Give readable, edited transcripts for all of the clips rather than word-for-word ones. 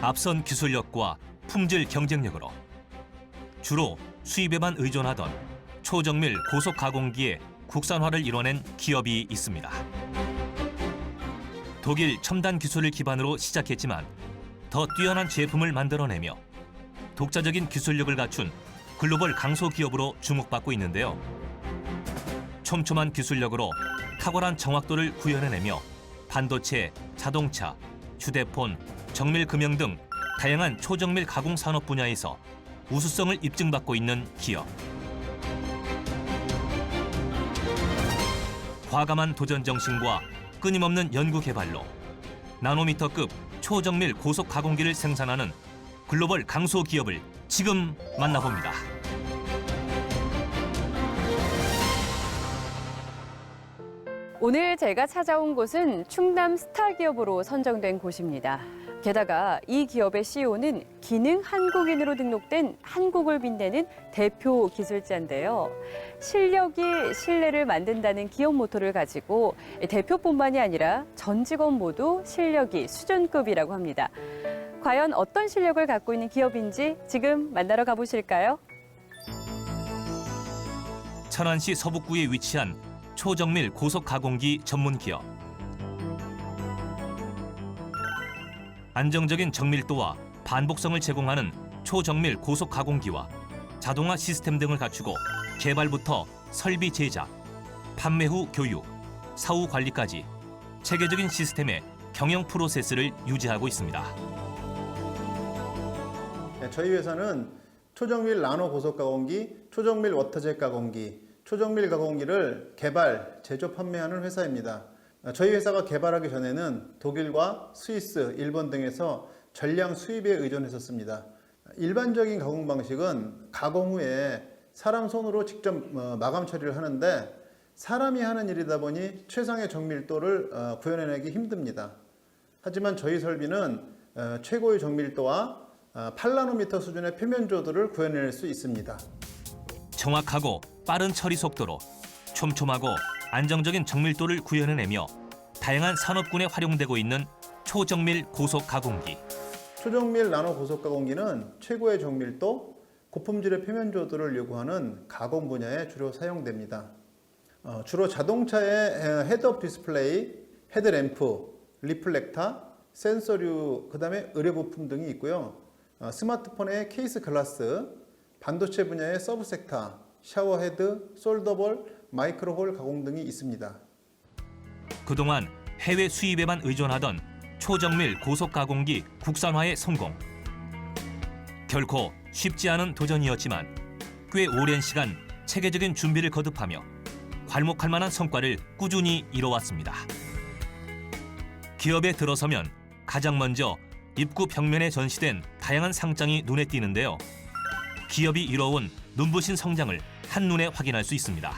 앞선 기술력과 품질 경쟁력으로 주로 수입에만 의존하던 초정밀 고속 가공기의 국산화를 이뤄낸 기업이 있습니다. 독일 첨단 기술을 기반으로 시작했지만 더 뛰어난 제품을 만들어내며 독자적인 기술력을 갖춘 글로벌 강소 기업으로 주목받고 있는데요. 촘촘한 기술력으로 탁월한 정확도를 구현해내며 반도체, 자동차, 휴대폰, 정밀 금형 등 다양한 초정밀 가공 산업 분야에서 우수성을 입증받고 있는 기업. 과감한 도전 정신과 끊임없는 연구 개발로 나노미터급 초정밀 고속 가공기를 생산하는 글로벌 강소 기업을 지금 만나봅니다. 오늘 제가 찾아온 곳은 충남 스타 기업으로 선정된 곳입니다. 게다가 이 기업의 CEO는 기능 한국인으로 등록된 한국을 빛내는 대표 기술자인데요. 실력이 신뢰를 만든다는 기업 모토를 가지고 대표뿐만이 아니라 전 직원 모두 실력이 수준급이라고 합니다. 과연 어떤 실력을 갖고 있는 기업인지 지금 만나러 가보실까요? 천안시 서북구에 위치한 초정밀 고속 가공기 전문 기업. 안정적인 정밀도와 반복성을 제공하는 초정밀 고속 가공기와 자동화 시스템 등을 갖추고 개발부터 설비 제작, 판매 후 교육, 사후 관리까지 체계적인 시스템의 경영 프로세스를 유지하고 있습니다. 저희 회사는 초정밀 나노 고속 가공기, 초정밀 워터젯 가공기, 초정밀 가공기를 개발, 제조, 판매하는 회사입니다. 저희 회사가 개발하기 전에는 독일과 스위스, 일본 등에서 전량 수입에 의존했었습니다. 일반적인 가공 방식은 가공 후에 사람 손으로 직접 마감 처리를 하는데 사람이 하는 일이다 보니 최상의 정밀도를 구현해내기 힘듭니다. 하지만 저희 설비는 최고의 정밀도와 8나노미터 수준의 표면조도를 구현해낼 수 있습니다. 정확하고 빠른 처리 속도로 촘촘하고 안정적인 정밀도를 구현해내며 다양한 산업군에 활용되고 있는 초정밀 고속 가공기. 초정밀 나노 고속 가공기는 최고의 정밀도, 고품질의 표면조도를 요구하는 가공 분야에 주로 사용됩니다. 주로 자동차의 헤드업 디스플레이, 헤드램프, 리플렉터, 센서류, 그다음에 의료 부품 등이 있고요. 스마트폰의 케이스 글라스, 반도체 분야의 서브섹터, 샤워헤드, 솔더볼, 마이크로홀 가공 등이 있습니다. 그동안 해외 수입에만 의존하던 초정밀 고속 가공기 국산화의 성공. 결코 쉽지 않은 도전이었지만 꽤 오랜 시간 체계적인 준비를 거듭하며 괄목할 만한 성과를 꾸준히 이뤄왔습니다. 기업에 들어서면 가장 먼저 입구 벽면에 전시된 다양한 상장이 눈에 띄는데요. 기업이 이뤄온 눈부신 성장을 한눈에 확인할 수 있습니다.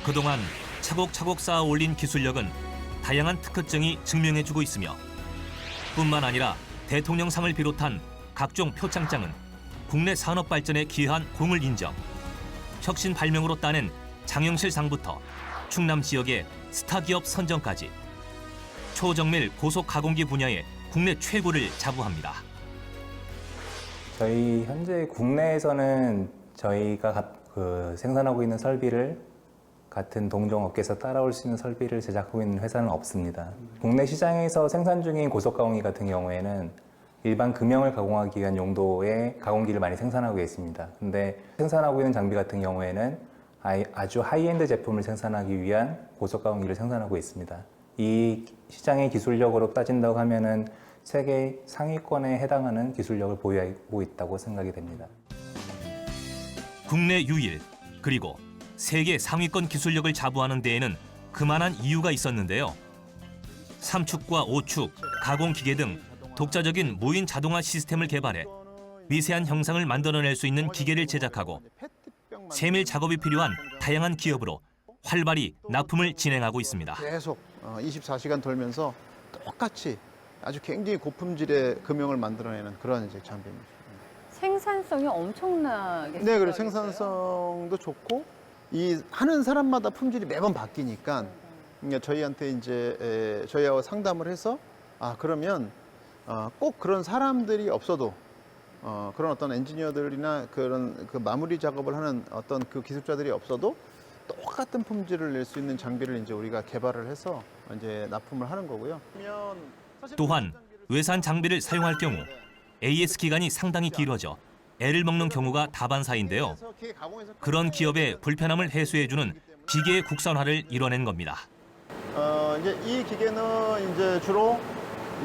그동안 차곡차곡 쌓아 올린 기술력은 다양한 특허증이 증명해주고 있으며 뿐만 아니라 대통령상을 비롯한 각종 표창장은 국내 산업 발전에 기여한 공을 인정, 혁신 발명으로 따낸 장영실상부터 충남 지역의 스타 기업 선정까지 초정밀 고속 가공기 분야의 국내 최고를 자부합니다. 저희 현재 국내에서는 저희가 생산하고 있는 설비를 같은 동종업계에서 따라올 수 있는 설비를 제작하고 있는 회사는 없습니다. 국내 시장에서 생산 중인 고속 가공기 같은 경우에는 일반 금형을 가공하기 위한 용도의 가공기를 많이 생산하고 있습니다. 근데 생산하고 있는 장비 같은 경우에는 아주 하이엔드 제품을 생산하기 위한 고속 가공기를 생산하고 있습니다. 이 시장의 기술력으로 따진다고 하면은 세계 상위권에 해당하는 기술력을 보유하고 있다고 생각이 됩니다. 국내 유일 그리고 세계 상위권 기술력을 자부하는 데에는 그만한 이유가 있었는데요. 3축과 5축, 가공기계 등 독자적인 무인 자동화 시스템을 개발해 미세한 형상을 만들어낼 수 있는 기계를 제작하고 세밀 작업이 필요한 다양한 기업으로 활발히 납품을 진행하고 있습니다. 계속 24시간 돌면서 똑같이 아주 굉장히 고품질의 금형을 만들어내는 그런 이제 장비입니다. 생산성이 엄청나게 네, 그리고 좋다고 생산성도 좋고 이 하는 사람마다 품질이 매번 바뀌니까 그러니까 저희한테 이제 저희하고 상담을 해서 그러면 꼭 그런 사람들이 없어도 그런 어떤 엔지니어들이나 그런 그 마무리 작업을 하는 어떤 그 기술자들이 없어도 똑같은 품질을 낼 수 있는 장비를 이제 우리가 개발을 해서 이제 납품을 하는 거고요. 또한 외산 장비를 사용할 경우 AS 기간이 상당히 길어져 애를 먹는 경우가 다반사인데요. 그런 기업의 불편함을 해소해주는 기계 국산화를 이뤄낸 겁니다. 이제 이 기계는 이제 주로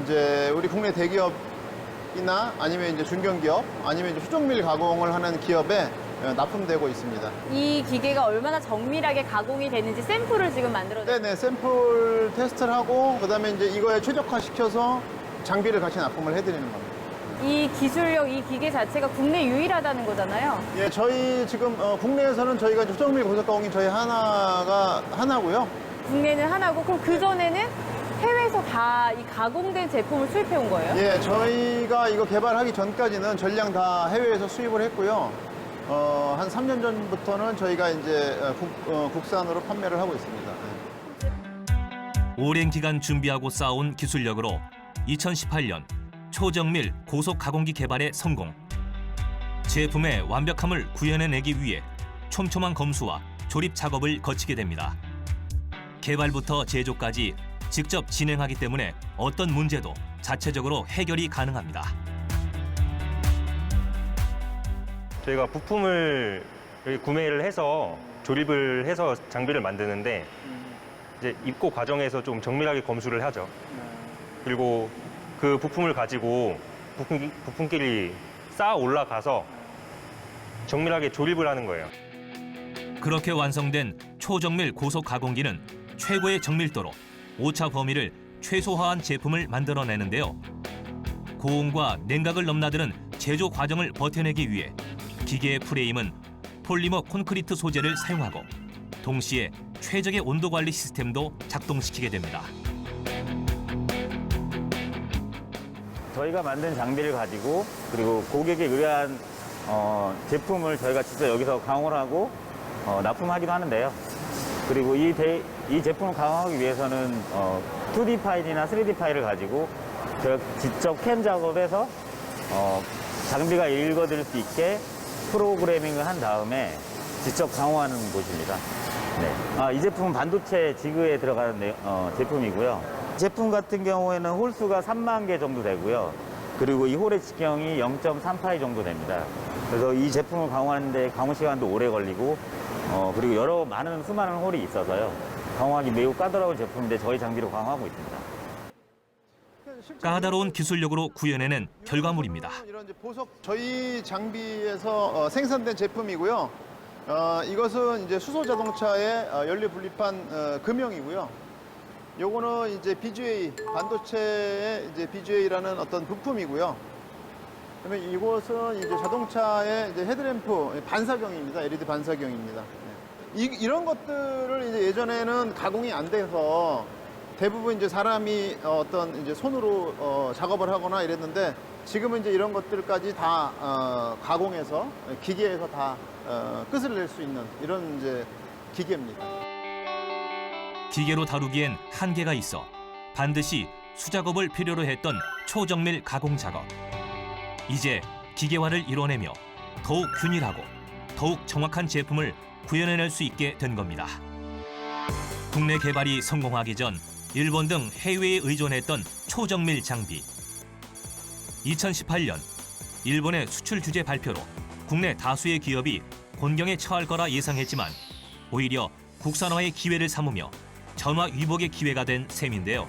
이제 우리 국내 대기업이나 아니면 이제 중견기업 아니면 이제 수정밀 가공을 하는 기업에 납품되고 있습니다. 이 기계가 얼마나 정밀하게 가공이 되는지 샘플을 지금 만들어냈어요. 네네, 샘플 테스트를 하고 그다음에 이제 이거에 최적화시켜서 장비를 같이 납품을 해드리는 겁니다. 이 기술력, 이 기계 자체가 국내 유일하다는 거잖아요. 예, 저희 지금 국내에서는 저희가 이제 수정밀 고속 가공이 저희 하나고요. 국내는 하나고, 그럼 그 전에는 해외에서 다 이 가공된 제품을 수입해 온 거예요? 예, 저희가 이거 개발하기 전까지는 전량 다 해외에서 수입을 했고요. 한 3년 전부터는 저희가 이제 국산으로 판매를 하고 있습니다. 오랜 기간 준비하고 쌓아온 기술력으로 2018년 초정밀 고속 가공기 개발에 성공. 제품의 완벽함을 구현해내기 위해 촘촘한 검수와 조립 작업을 거치게 됩니다. 개발부터 제조까지 직접 진행하기 때문에 어떤 문제도 자체적으로 해결이 가능합니다. 저희가 부품을 여기 구매를 해서 조립을 해서 장비를 만드는데 이제 입고 과정에서 좀 정밀하게 검수를 하죠. 그리고 그 부품을 가지고 부품끼리 쌓아 올라가서 정밀하게 조립을 하는 거예요. 그렇게 완성된 초정밀 고속 가공기는 최고의 정밀도로 오차 범위를 최소화한 제품을 만들어내는데요. 고온과 냉각을 넘나드는 제조 과정을 버텨내기 위해 기계의 프레임은 폴리머 콘크리트 소재를 사용하고 동시에 최적의 온도 관리 시스템도 작동시키게 됩니다. 저희가 만든 장비를 가지고 그리고 고객에 의뢰한 제품을 저희가 직접 여기서 가공을 하고 납품하기도 하는데요. 그리고 이 제품을 가공하기 위해서는 2D 파일이나 3D 파일을 가지고 저희가 직접 캠 작업해서 장비가 읽어들 수 있게 프로그래밍을 한 다음에 직접 가공하는 곳입니다. 네. 이 제품은 반도체 지그에 들어가는 제품이고요. 제품 같은 경우에는 홀수가 3만 개 정도 되고요. 그리고 이 홀의 직경이 0.38 정도 됩니다. 그래서 이 제품을 가공하는데 가공 시간도 오래 걸리고 그리고 수많은 홀이 있어서요. 가공하기 매우 까다로운 제품인데 저희 장비로 가공하고 있습니다. 까다로운 기술력으로 구현해낸 결과물입니다. 이런 이제 보석 저희 장비에서 생산된 제품이고요. 이것은 이제 수소 자동차의 연료 분리판 금형이고요. 요거는 이제 BGA 반도체의 이제 BGA라는 어떤 부품이고요. 그러면 이것은 이제 자동차의 이제 헤드램프 반사경입니다. LED 반사경입니다. 이런 것들을 이제 예전에는 가공이 안 돼서 대부분 이제 사람이 어떤 이제 손으로 작업을 하거나 이랬는데 지금은 이제 이런 것들까지 다 가공해서 기계에서 다 끝을 낼 수 있는 이런 이제 기계입니다. 기계로 다루기엔 한계가 있어 반드시 수작업을 필요로 했던 초정밀 가공 작업. 이제 기계화를 이뤄내며 더욱 균일하고 더욱 정확한 제품을 구현해낼 수 있게 된 겁니다. 국내 개발이 성공하기 전 일본 등 해외에 의존했던 초정밀 장비. 2018년 일본의 수출 규제 발표로 국내 다수의 기업이 곤경에 처할 거라 예상했지만 오히려 국산화의 기회를 삼으며 전화 위복의 기회가 된 셈인데요.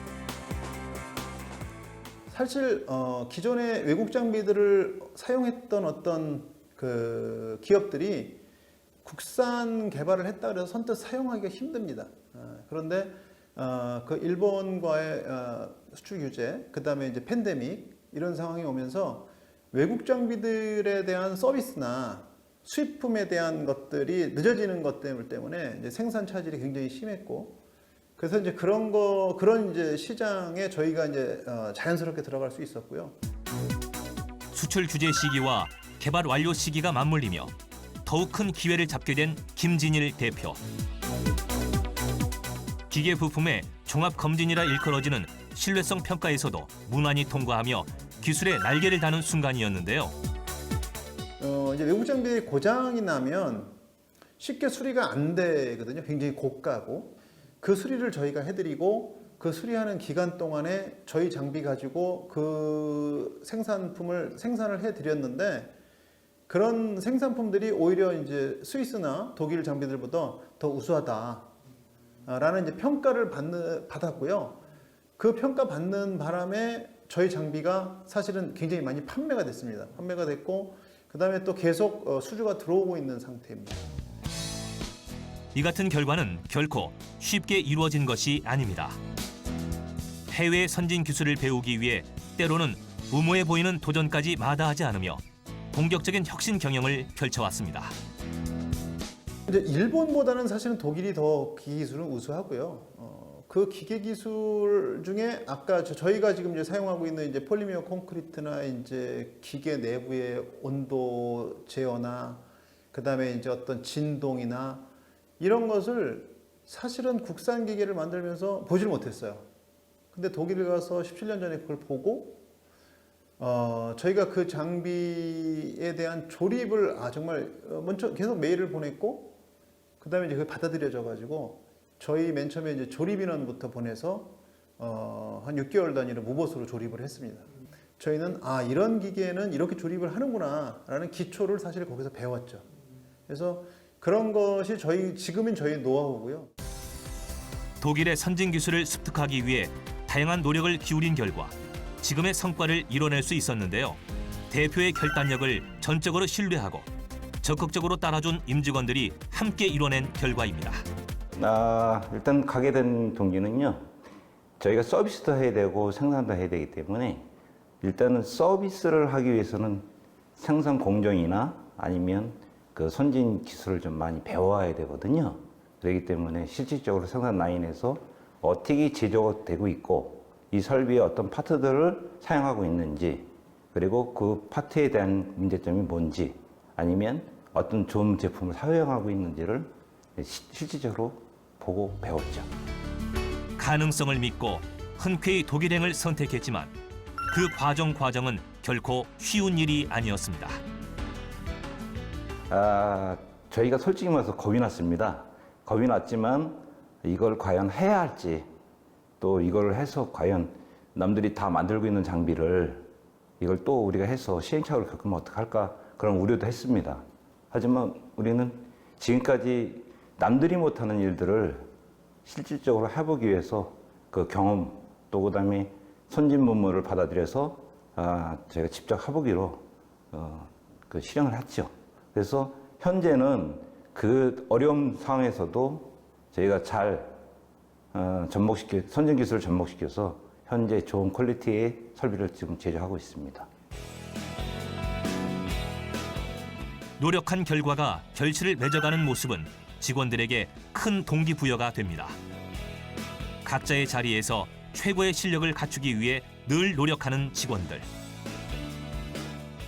사실 기존의 외국 장비들을 사용했던 어떤 그 기업들이 국산 개발을 했다 그래서 선뜻 사용하기가 힘듭니다. 그런데 그 일본과의 수출 규제, 그다음에 이제 팬데믹 이런 상황이 오면서 외국 장비들에 대한 서비스나 수입품에 대한 것들이 늦어지는 것 때문에 이제 생산 차질이 굉장히 심했고, 그래서 이제 그런 이제 시장에 저희가 이제 자연스럽게 들어갈 수 있었고요. 수출 규제 시기와 개발 완료 시기가 맞물리며 더욱 큰 기회를 잡게 된 김진일 대표. 기계 부품의 종합 검진이라 일컬어지는 신뢰성 평가에서도 무난히 통과하며 기술의 날개를 다는 순간이었는데요. 이제 외국 장비 고장이 나면 쉽게 수리가 안 되거든요. 굉장히 고가고 그 수리를 저희가 해드리고 그 수리하는 기간 동안에 저희 장비 가지고 그 생산을 해드렸는데 그런 생산품들이 오히려 이제 스위스나 독일 장비들보다 더 우수하다라는 이제 평가를 받았고요. 그 평가 받는 바람에 저희 장비가 사실은 굉장히 많이 판매가 됐습니다. 판매가 됐고 그다음에 또 계속 수주가 들어오고 있는 상태입니다. 이 같은 결과는 결코 쉽게 이루어진 것이 아닙니다. 해외 선진 기술을 배우기 위해 때로는 무모해 보이는 도전까지 마다하지 않으며 본격적인 혁신 경영을 펼쳐왔습니다. 이제 일본보다는 사실은 독일이 더 기계 기술은 우수하고요. 그 기계 기술 중에 아까 저희가 지금 이제 사용하고 있는 이제 폴리미어 콘크리트나 이제 기계 내부의 온도 제어나 그다음에 이제 어떤 진동이나 이런 것을 사실은 국산 기계를 만들면서 보질 못했어요. 근데 독일에 가서 17년 전에 그걸 보고 저희가 그 장비에 대한 조립을 정말 먼저 계속 메일을 보냈고 그다음에 이제 그게 받아들여져 가지고 저희 맨 처음에 이제 조립 인원부터 보내서 한 6개월 단위로 무보수로 조립을 했습니다. 저희는 이런 기계는 이렇게 조립을 하는구나라는 기초를 사실 거기서 배웠죠. 그래서 그런 것이 지금인 저희 노하우고요. 독일의 선진 기술을 습득하기 위해 다양한 노력을 기울인 결과 지금의 성과를 이뤄낼 수 있었는데요. 대표의 결단력을 전적으로 신뢰하고 적극적으로 따라준 임직원들이 함께 이뤄낸 결과입니다. 일단 가게 된 동기는요. 저희가 서비스도 해야 되고 생산도 해야 되기 때문에 일단은 서비스를 하기 위해서는 생산 공정이나 아니면 그 선진 기술을 좀 많이 배워야 되거든요. 그렇기 때문에 실질적으로 생산 라인에서 어떻게 제조가 되고 있고 이 설비의 어떤 파트들을 사용하고 있는지 그리고 그 파트에 대한 문제점이 뭔지 아니면 어떤 좋은 제품을 사용하고 있는지를 실질적으로 보고 배웠죠. 가능성을 믿고 흔쾌히 독일행을 선택했지만 그 과정은 결코 쉬운 일이 아니었습니다. 저희가 솔직히 말해서 겁이 났습니다. 겁이 났지만 이걸 과연 해야 할지 또 이걸 해서 과연 남들이 다 만들고 있는 장비를 이걸 또 우리가 해서 시행착오를 겪으면 어떡할까 그런 우려도 했습니다. 하지만 우리는 지금까지 남들이 못하는 일들을 실질적으로 해보기 위해서 그 경험 또 그다음에 선진 문물을 받아들여서 제가 직접 해보기로 그 실행을 했죠. 그래서 현재는 그 어려운 상황에서도 저희가 잘 선진 기술을 접목시켜서 현재 좋은 퀄리티의 설비를 지금 제조하고 있습니다. 노력한 결과가 결실을 맺어가는 모습은 직원들에게 큰 동기부여가 됩니다. 각자의 자리에서 최고의 실력을 갖추기 위해 늘 노력하는 직원들.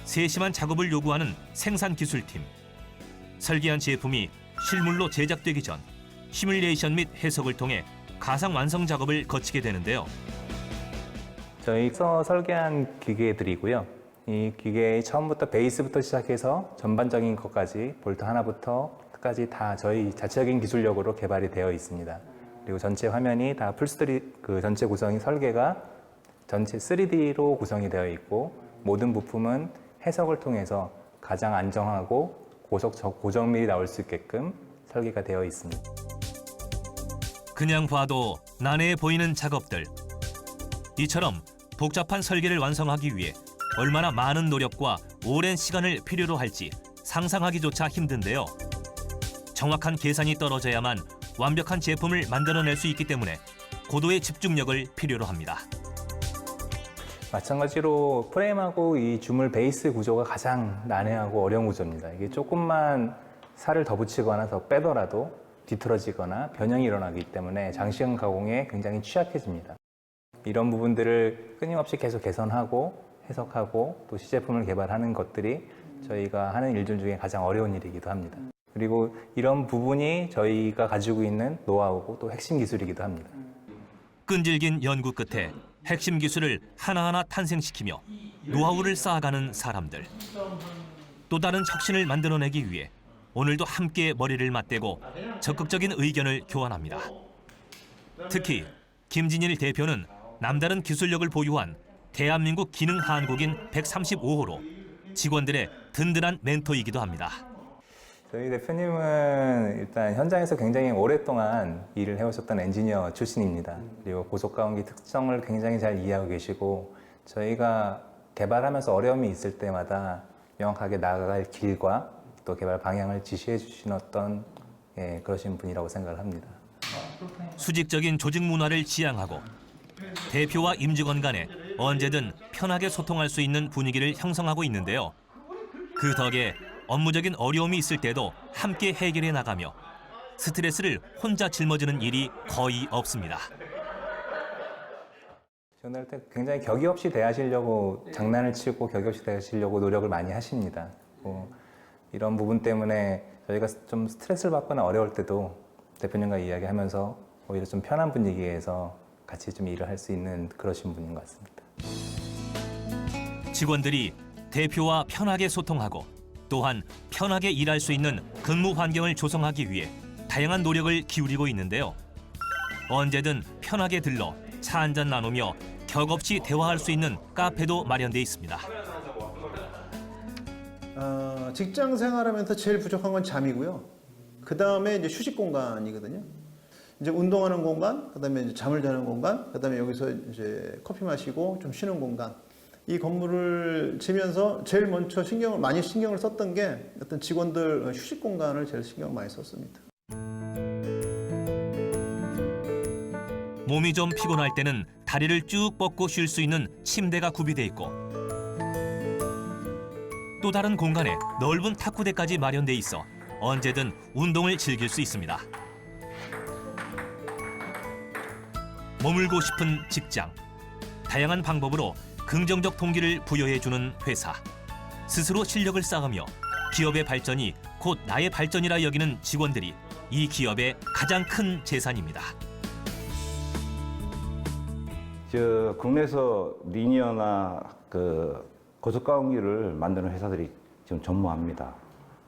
세심한 작업을 요구하는 생산기술팀. 설계한 제품이 실물로 제작되기 전 시뮬레이션 및 해석을 통해 가상 완성 작업을 거치게 되는데요. 저희서 설계한 기계들이고요. 이 기계의 처음부터 베이스부터 시작해서 전반적인 것까지 볼트 하나부터 끝까지 다 저희 자체적인 기술력으로 개발이 되어 있습니다. 그리고 전체 화면이 다 그 전체 구성이 설계가 전체 3D로 구성이 되어 있고 모든 부품은 해석을 통해서 가장 안정하고 고정밀이 나올 수 있게끔 설계가 되어 있습니다. 그냥 봐도 난해해 보이는 작업들. 이처럼 복잡한 설계를 완성하기 위해 얼마나 많은 노력과 오랜 시간을 필요로 할지 상상하기조차 힘든데요. 정확한 계산이 떨어져야만 완벽한 제품을 만들어낼 수 있기 때문에 고도의 집중력을 필요로 합니다. 마찬가지로 프레임하고 이 주물 베이스 구조가 가장 난해하고 어려운 구조입니다. 이게 조금만 살을 더 붙이거나 더 빼더라도 뒤틀어지거나 변형이 일어나기 때문에 장시간 가공에 굉장히 취약해집니다. 이런 부분들을 끊임없이 계속 개선하고 해석하고 또 시제품을 개발하는 것들이 저희가 하는 일들 중에 가장 어려운 일이기도 합니다. 그리고 이런 부분이 저희가 가지고 있는 노하우고 또 핵심 기술이기도 합니다. 끈질긴 연구 끝에 핵심 기술을 하나하나 탄생시키며 노하우를 쌓아가는 사람들. 또 다른 혁신을 만들어내기 위해 오늘도 함께 머리를 맞대고 적극적인 의견을 교환합니다. 특히 김진일 대표는 남다른 기술력을 보유한 대한민국 기능 한국인 135호로 직원들의 든든한 멘토이기도 합니다. 저희 대표님은 일단 현장에서 굉장히 오랫동안 일을 해오셨던 엔지니어 출신입니다. 그리고 고속가공기 특성을 굉장히 잘 이해하고 계시고 저희가 개발하면서 어려움이 있을 때마다 명확하게 나아갈 길과 또 개발 방향을 지시해 주신 어떤 그러신 분이라고 생각을 합니다. 수직적인 조직 문화를 지향하고 대표와 임직원 간에 언제든 편하게 소통할 수 있는 분위기를 형성하고 있는데요. 그 덕에 업무적인 어려움이 있을 때도 함께 해결해 나가며 스트레스를 혼자 짊어지는 일이 거의 없습니다. 저는 할 때 굉장히 격의 없이 대하시려고 장난을 치고 격의 없이 대하시려고 노력을 많이 하십니다. 이런 부분 때문에 저희가 좀 스트레스를 받거나 어려울 때도 대표님과 이야기하면서 오히려 좀 편한 분위기에서 같이 좀 일을 할 수 있는 그러신 분인 것 같습니다. 직원들이 대표와 편하게 소통하고 또한 편하게 일할 수 있는 근무 환경을 조성하기 위해 다양한 노력을 기울이고 있는데요. 언제든 편하게 들러 차 한잔 나누며 격없이 대화할 수 있는 카페도 마련돼 있습니다. 직장 생활하면서 제일 부족한 건 잠이고요. 그 다음에 이제 휴식 공간이거든요. 이제 운동하는 공간, 그다음에 이제 잠을 자는 공간, 그다음에 여기서 이제 커피 마시고 좀 쉬는 공간. 이 건물을 지면서 제일 먼저 많이 신경을 썼던 게 어떤 직원들 휴식 공간을 제일 신경을 많이 썼습니다. 몸이 좀 피곤할 때는 다리를 쭉 뻗고 쉴 수 있는 침대가 구비돼 있고 또 다른 공간에 넓은 탁구대까지 마련돼 있어 언제든 운동을 즐길 수 있습니다. 머물고 싶은 직장, 다양한 방법으로 긍정적 동기를 부여해주는 회사, 스스로 실력을 쌓으며 기업의 발전이 곧 나의 발전이라 여기는 직원들이 이 기업의 가장 큰 재산입니다. 국내에서 리니어나 고속가공기를 만드는 회사들이 지금 전무합니다.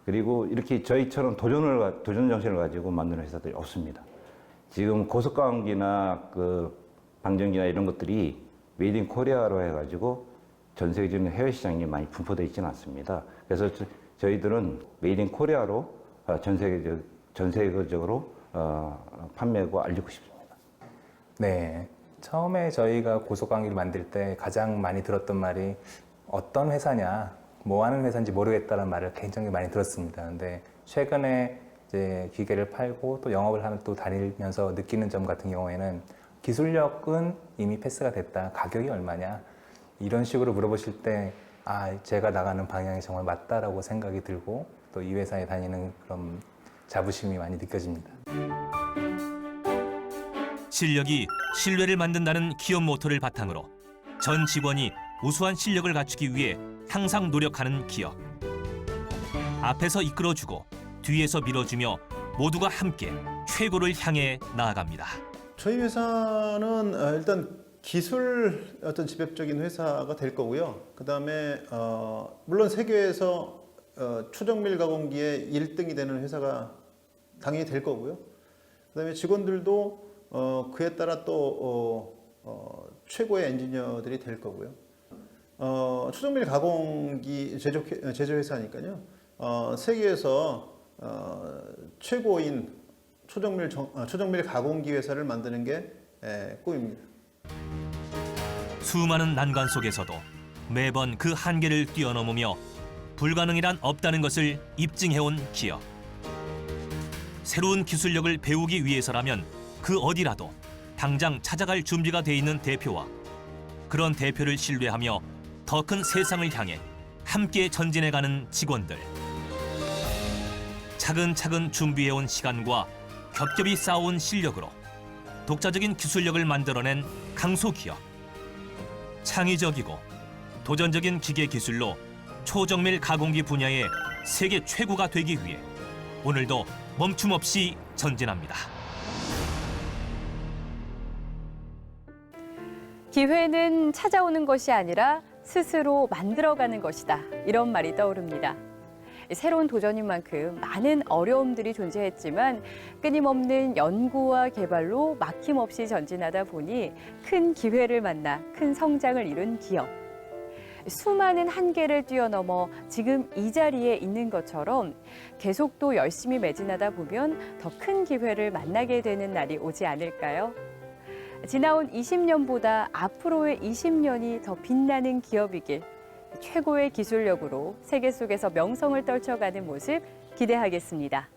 그리고 이렇게 저희처럼 도전 정신을 가지고 만드는 회사들이 없습니다. 지금 고속가공기나 방전기나 이런 것들이 메이드 인 코리아로 해가지고 전 세계적인 해외 시장에 많이 분포되어 있지는 않습니다. 그래서 저희들은 메이드 인 코리아로 전 세계적으로 판매하고 알리고 싶습니다. 네, 처음에 저희가 고속가공기를 만들 때 가장 많이 들었던 말이 어떤 회사냐, 뭐 하는 회사인지 모르겠다는 말을 굉장히 많이 들었습니다. 근데 최근에 이제 기계를 팔고 또 영업을 하면 또 다니면서 느끼는 점 같은 경우에는 기술력은 이미 패스가 됐다. 가격이 얼마냐? 이런 식으로 물어보실 때 제가 나가는 방향이 정말 맞다라고 생각이 들고 또 이 회사에 다니는 그런 자부심이 많이 느껴집니다. 실력이 신뢰를 만든다는 기업 모토를 바탕으로 전 직원이 우수한 실력을 갖추기 위해 항상 노력하는 기업. 앞에서 이끌어주고 뒤에서 밀어주며 모두가 함께 최고를 향해 나아갑니다. 저희 회사는 일단 기술 어떤 지배적인 회사가 될 거고요. 그 다음에 물론 세계에서 초정밀 가공기의 1등이 되는 회사가 당연히 될 거고요. 그 다음에 직원들도 그에 따라 또 최고의 엔지니어들이 될 거고요. 초정밀 가공기 제조회사니까요. 세계에서 최고인 초정밀 가공기 회사를 만드는 게 꿈입니다. 수많은 난관 속에서도 매번 그 한계를 뛰어넘으며 불가능이란 없다는 것을 입증해온 기업. 새로운 기술력을 배우기 위해서라면 그 어디라도 당장 찾아갈 준비가 돼 있는 대표와 그런 대표를 신뢰하며 더 큰 세상을 향해 함께 전진해가는 직원들. 차근차근 준비해온 시간과 겹겹이 쌓아온 실력으로 독자적인 기술력을 만들어낸 강소기업. 창의적이고 도전적인 기계 기술로 초정밀 가공기 분야의 세계 최고가 되기 위해 오늘도 멈춤 없이 전진합니다. 기회는 찾아오는 것이 아니라 스스로 만들어가는 것이다. 이런 말이 떠오릅니다. 새로운 도전인 만큼 많은 어려움들이 존재했지만 끊임없는 연구와 개발로 막힘없이 전진하다 보니 큰 기회를 만나 큰 성장을 이룬 기업. 수많은 한계를 뛰어넘어 지금 이 자리에 있는 것처럼 계속 또 열심히 매진하다 보면 더 큰 기회를 만나게 되는 날이 오지 않을까요? 지나온 20년보다 앞으로의 20년이 더 빛나는 기업이길, 최고의 기술력으로 세계 속에서 명성을 떨쳐가는 모습 기대하겠습니다.